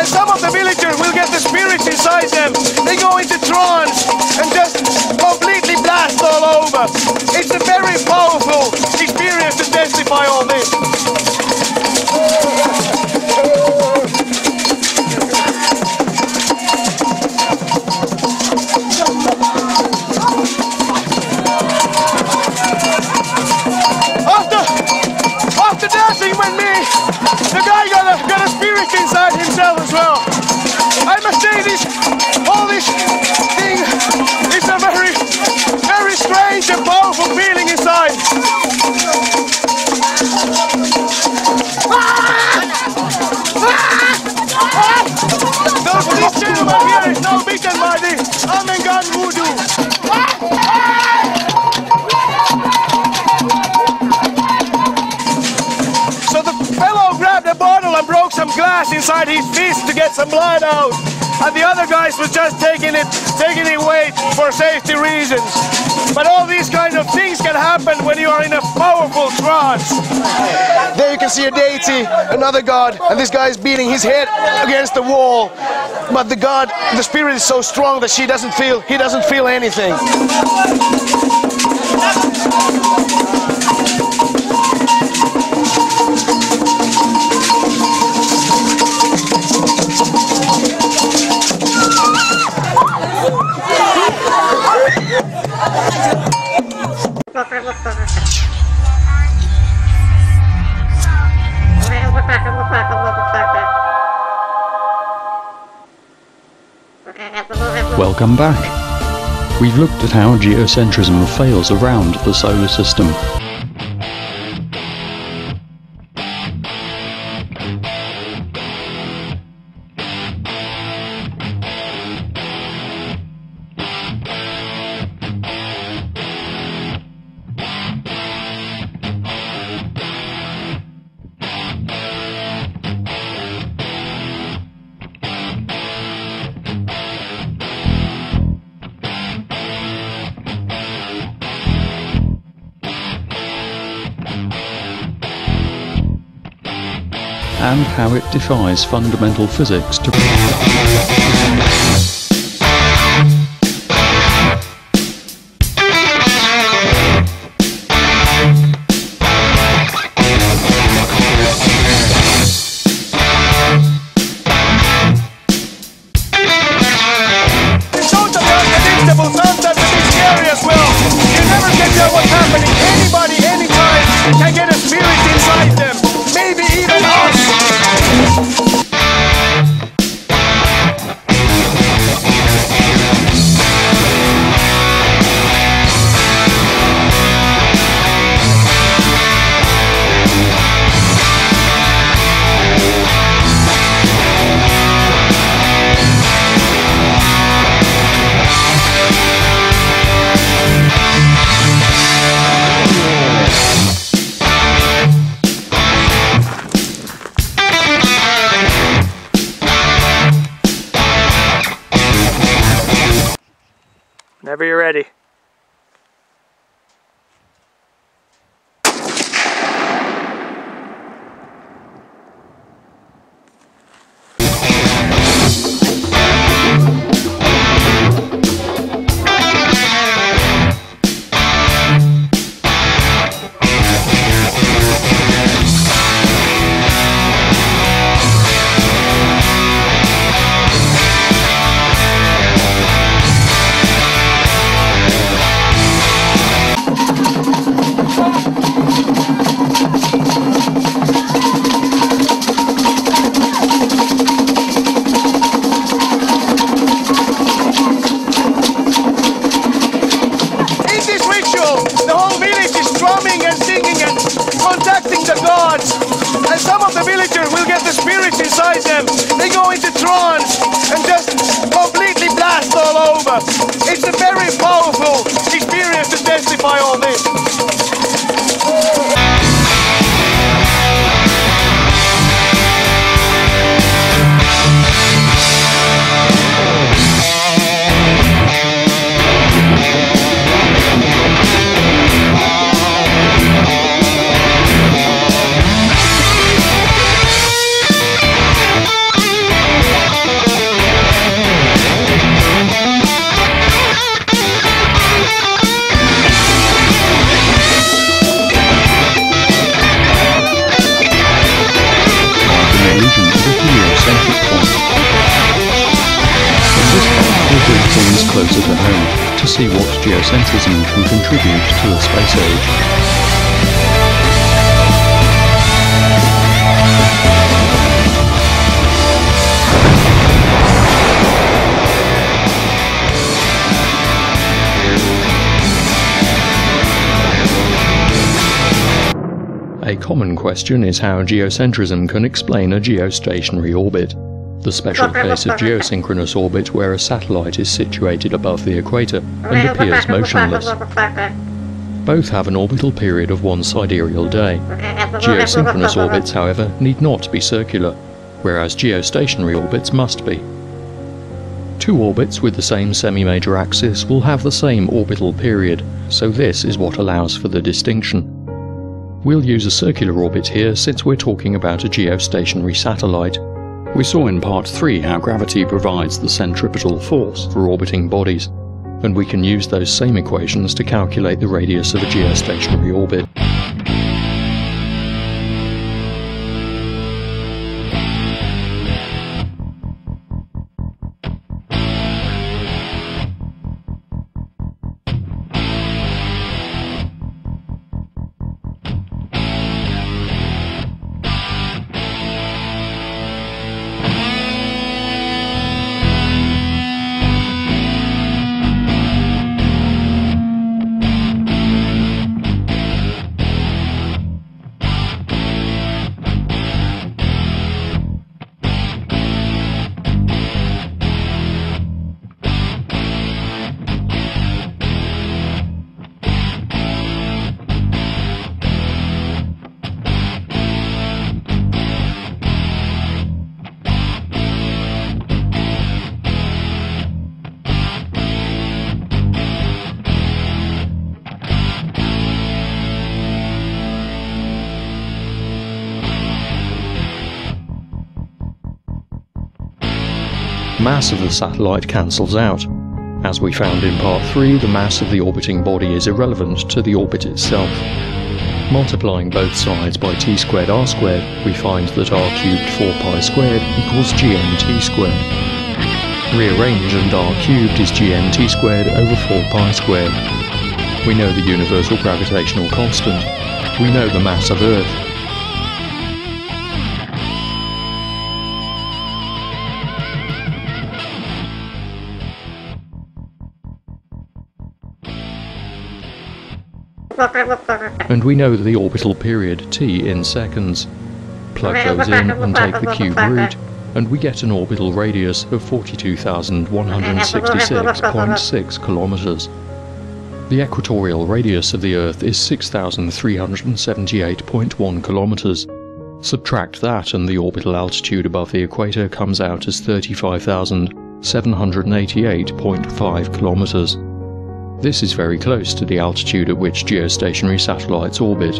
And some of the villagers will get the spirits inside them. They go into trance and just completely blast all over. It's a very powerful experience to testify all this. After dancing with me, the guy got a spirit inside himself as well. I must say all this thing is a very, very strange and powerful feeling inside. This gentleman here is now beaten by the Amen voodoo. So the fellow grabbed a bottle and broke some glass inside his fist to get some blood out. And the other guys was just taking it away for safety reasons. But all these kind of things can happen when you are in a powerful trance. There you can see a deity, another god, and this guy is beating his head against the wall. But the spirit is so strong that he doesn't feel anything. Welcome back. We've looked at how geocentrism fails around the solar system. And how it defies fundamental physics to sometimes a bit scary as well. You never can tell what's happening. Anybody, anytime can get a spirit inside them. Maybe even us. Whenever you're ready. It's a very powerful experience to testify all this. Closer to home to see what geocentrism can contribute to the space age. A common question is how geocentrism can explain a geostationary orbit. The special case of geosynchronous orbit where a satellite is situated above the equator and appears motionless. Both have an orbital period of one sidereal day. Geosynchronous orbits, however, need not be circular, whereas geostationary orbits must be. Two orbits with the same semi-major axis will have the same orbital period, so this is what allows for the distinction. We'll use a circular orbit here since we're talking about a geostationary satellite. We saw in Part 3 how gravity provides the centripetal force for orbiting bodies, and we can use those same equations to calculate the radius of a geostationary orbit. Mass of the satellite cancels out. As we found in Part 3, the mass of the orbiting body is irrelevant to the orbit itself. Multiplying both sides by t squared r squared, we find that r cubed 4pi squared equals gmt squared. Rearrange and r cubed is gmt squared over 4pi squared. We know the universal gravitational constant. We know the mass of Earth. And we know the orbital period t in seconds. Plug those in and take the cube root, and we get an orbital radius of 42,166.6 kilometers. The equatorial radius of the Earth is 6,378.1 kilometers. Subtract that and the orbital altitude above the equator comes out as 35,788.5 kilometers. This is very close to the altitude at which geostationary satellites orbit.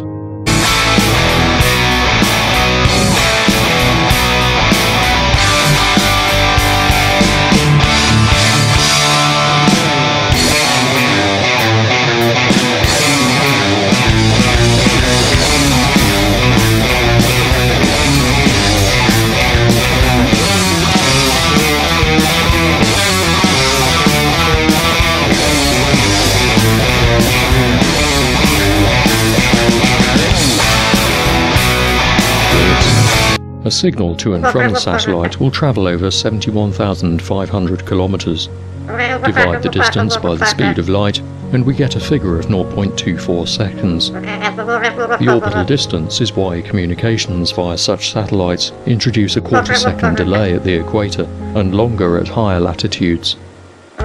A signal to and from the satellite will travel over 71,500 kilometers. Divide the distance by the speed of light, and we get a figure of 0.24 seconds. The orbital distance is why communications via such satellites introduce a quarter-second delay at the equator and longer at higher latitudes.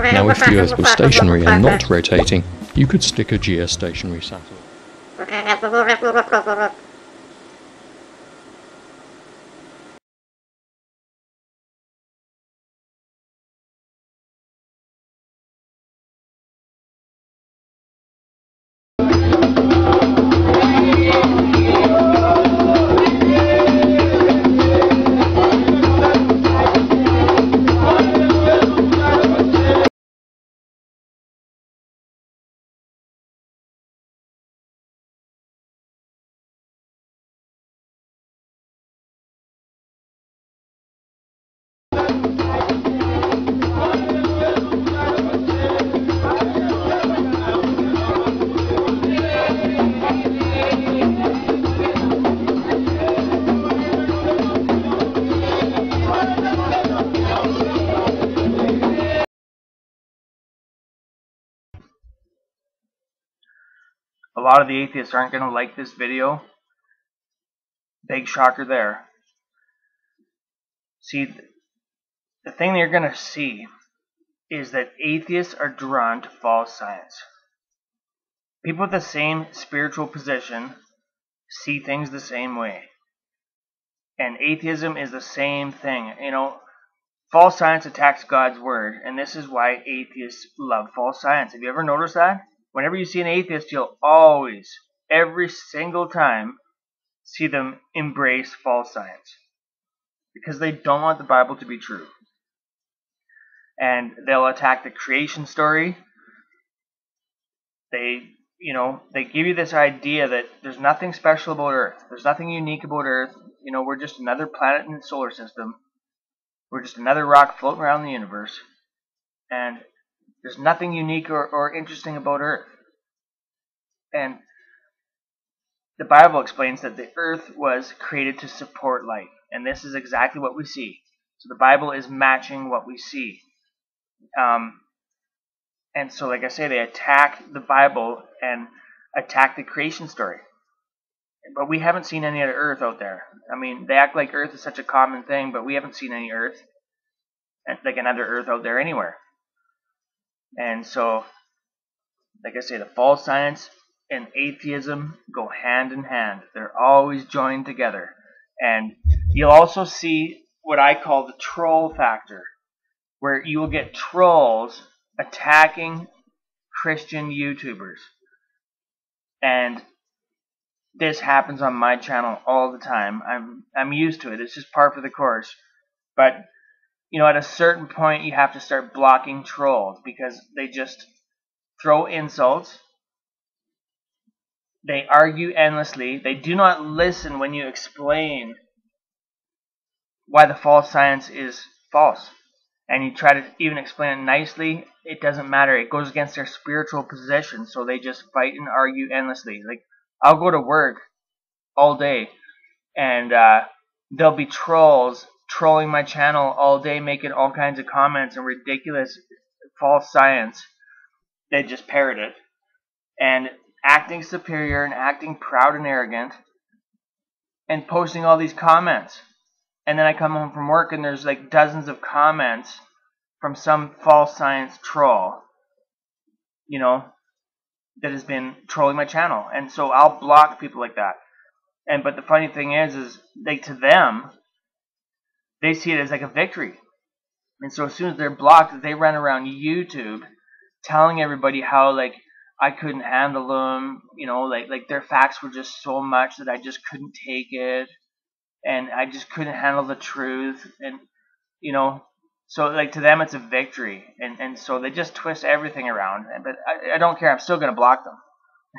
Now if the Earth was stationary and not rotating, you could stick a geostationary satellite. A lot of the atheists aren't going to like this video. Big shocker there. See, the thing that you're going to see is that atheists are drawn to false science. People with the same spiritual position see things the same way. And atheism is the same thing. You know, false science attacks God's word, and this is why atheists love false science. Have you ever noticed that? Whenever you see an atheist, you'll always, every single time, see them embrace false science. Because they don't want the Bible to be true. And they'll attack the creation story. They give you this idea that there's nothing special about Earth. There's nothing unique about Earth. You know, we're just another planet in the solar system. We're just another rock floating around the universe. And there's nothing unique or interesting about Earth. And the Bible explains that the Earth was created to support life. And this is exactly what we see. So the Bible is matching what we see. And so, like I say, they attack the Bible and attack the creation story. But we haven't seen any other Earth out there. I mean, they act like Earth is such a common thing, but we haven't seen any Earth, like another Earth out there anywhere. And so, like I say, the false science and atheism go hand in hand. They're always joined together. And you'll also see what I call the troll factor, where you will get trolls attacking Christian YouTubers. And this happens on my channel all the time. I'm used to it. It's just par for the course. But, you know, at a certain point you have to start blocking trolls because they just throw insults. They argue endlessly. They do not listen when you explain why the false science is false. And you try to even explain it nicely, it doesn't matter. It goes against their spiritual position, so they just fight and argue endlessly. Like, I'll go to work all day, and there'll be trolls trolling my channel all day, making all kinds of comments and ridiculous false science. They just parrot it. And acting superior and acting proud and arrogant, and posting all these comments. And then I come home from work and there's like dozens of comments from some false science troll, you know, that has been trolling my channel. And so I'll block people like that. But the funny thing is like, to them, they see it as like a victory. And so as soon as they're blocked, they run around YouTube telling everybody how, like, I couldn't handle them, you know, like their facts were just so much that I just couldn't take it. And I just couldn't handle the truth. And, you know, so like to them it's a victory. And so they just twist everything around. But I don't care. I'm still going to block them.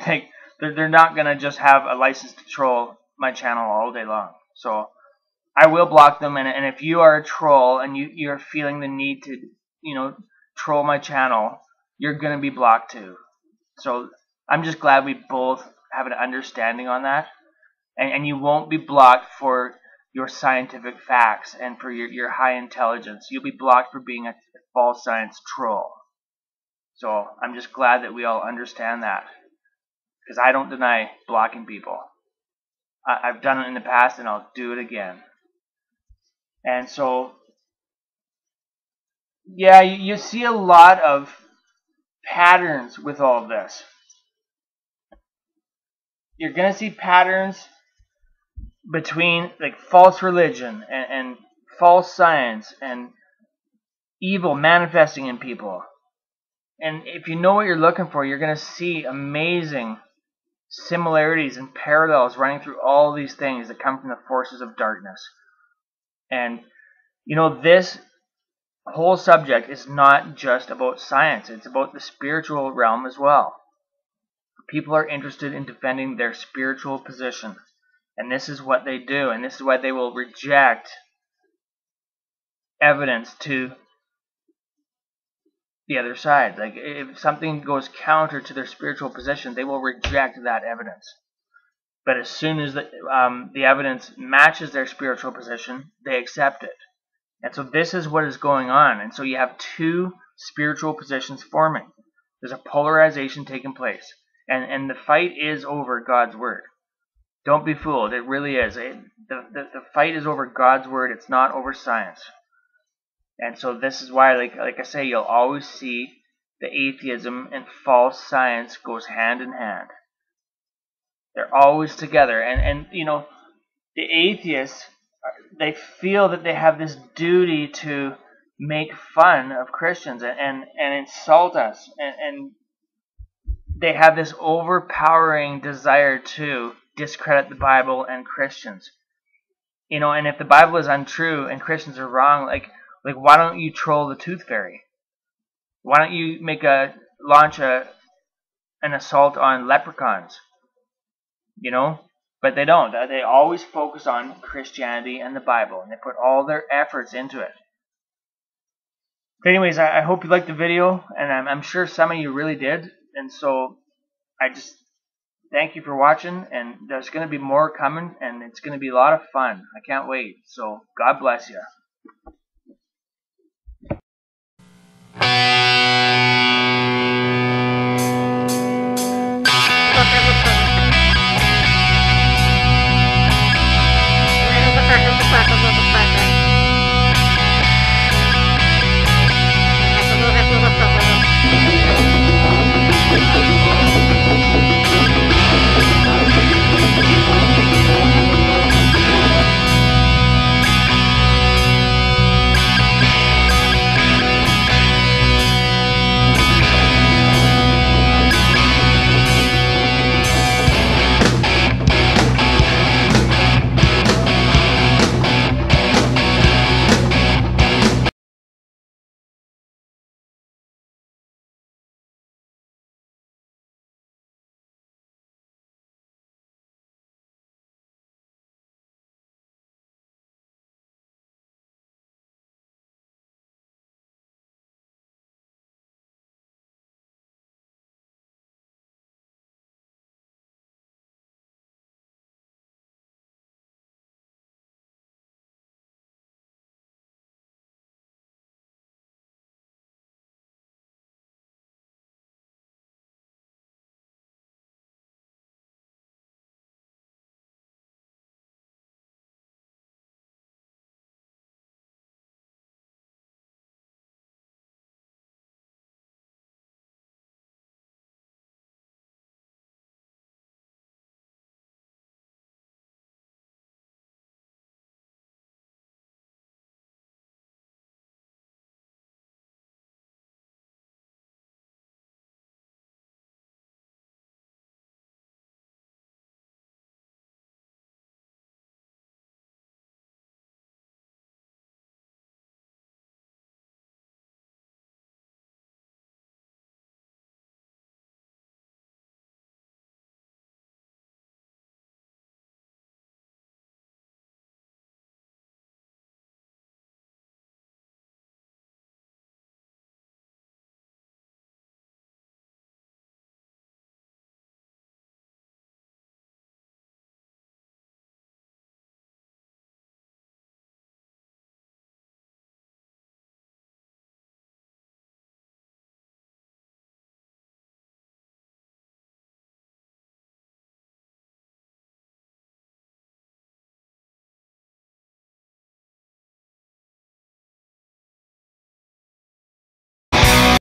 Like, they're not going to just have a license to troll my channel all day long. So I will block them. And if you are a troll and you're feeling the need to, you know, troll my channel, you're going to be blocked too. So I'm just glad we both have an understanding on that. And you won't be blocked for your scientific facts and for your high intelligence. You'll be blocked for being a false science troll. So I'm just glad that we all understand that. Because I don't deny blocking people. I've done it in the past and I'll do it again. And so Yeah, you see a lot of patterns with all of this. You're going to see patterns between like false religion and false science and evil manifesting in people. And if you know what you're looking for, you're going to see amazing similarities and parallels running through all these things that come from the forces of darkness. And, you know, this whole subject is not just about science. It's about the spiritual realm as well. People are interested in defending their spiritual position. And this is what they do. And this is why they will reject evidence to the other side. Like, if something goes counter to their spiritual position, they will reject that evidence. But as soon as the evidence matches their spiritual position, they accept it. And so this is what is going on. And so you have two spiritual positions forming. There's a polarization taking place. And the fight is over God's word. Don't be fooled. It really is. The fight is over God's word. It's not over science. And so this is why, like I say, you'll always see the atheism and false science goes hand in hand. They're always together. And you know, the atheists, they feel that they have this duty to make fun of Christians and insult us. And they have this overpowering desire to discredit the Bible and Christians. You know, and if the Bible is untrue and Christians are wrong, like why don't you troll the tooth fairy? Why don't you launch an assault on leprechauns? You know? But they don't. They always focus on Christianity and the Bible, and they put all their efforts into it. But anyways, I hope you liked the video, and I'm sure some of you really did. And so I just thank you for watching, and there's going to be more coming, and it's going to be a lot of fun. I can't wait. So God bless you.